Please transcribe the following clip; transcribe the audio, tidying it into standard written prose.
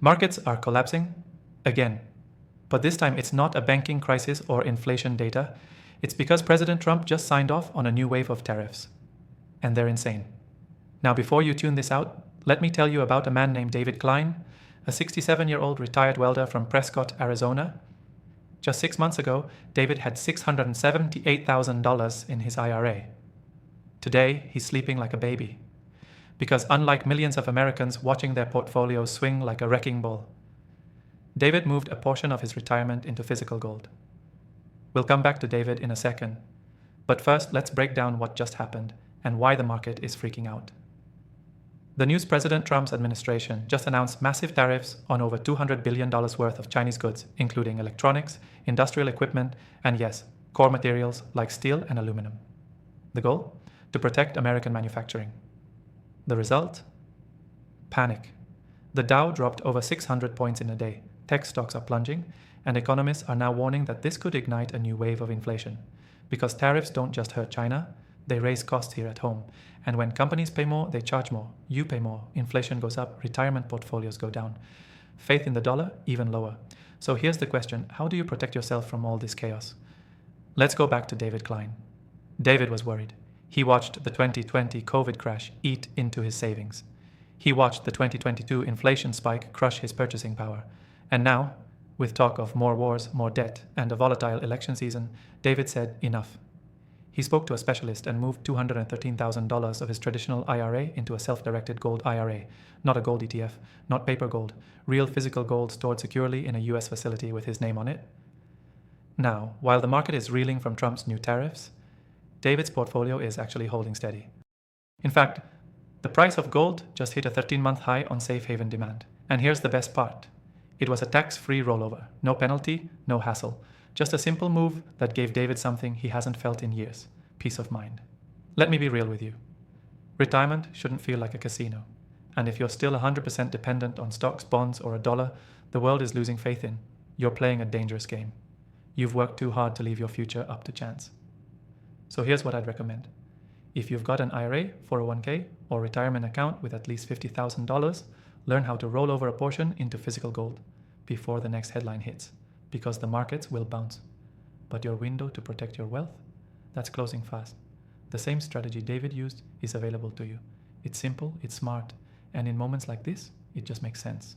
Markets are collapsing again. But this time it's not a banking crisis or inflation data. It's because President Trump just signed off on a new wave of tariffs. And they're insane. Now, before you tune this out, let me tell you about a man named David Klein, a 67-year-old retired welder from Prescott, Arizona. Just 6 months ago, David had $678,000 in his IRA. Today, he's sleeping like a baby. Because unlike millions of Americans watching their portfolios swing like a wrecking ball, David moved a portion of his retirement into physical gold. We'll come back to David in a second. But first, let's break down what just happened and why the market is freaking out. The news President Trump's administration just announced massive tariffs on over $200 billion worth of Chinese goods, including electronics, industrial equipment, and yes, core materials like steel and aluminum. The goal? To protect American manufacturing. The result? Panic. The Dow dropped over 600 points in a day, tech stocks are plunging, and economists are now warning that this could ignite a new wave of inflation. Because tariffs don't just hurt China, they raise costs here at home. And when companies pay more, they charge more. You pay more. Inflation goes up. Retirement portfolios go down. Faith in the dollar, even lower. So here's the question. How do you protect yourself from all this chaos? Let's go back to David Klein. David was worried. He watched the 2020 COVID crash eat into his savings. He watched the 2022 inflation spike crush his purchasing power. And now, with talk of more wars, more debt, and a volatile election season, David said enough. He spoke to a specialist and moved $213,000 of his traditional IRA into a self-directed gold IRA, not a gold ETF, not paper gold, real physical gold stored securely in a US facility with his name on it. Now, while the market is reeling from Trump's new tariffs, David's portfolio is actually holding steady. In fact, the price of gold just hit a 13-month high on safe haven demand. And here's the best part. It was a tax-free rollover, no penalty, no hassle. Just a simple move that gave David something he hasn't felt in years, peace of mind. Let me be real with you. Retirement shouldn't feel like a casino. And if you're still 100% dependent on stocks, bonds, or a dollar the world is losing faith in, you're playing a dangerous game. You've worked too hard to leave your future up to chance. So here's what I'd recommend. If you've got an IRA, 401k, or retirement account with at least $50,000, learn how to roll over a portion into physical gold before the next headline hits. Because the markets will bounce. But your window to protect your wealth, that's closing fast. The same strategy David used is available to you. It's simple, it's smart, and in moments like this, it just makes sense.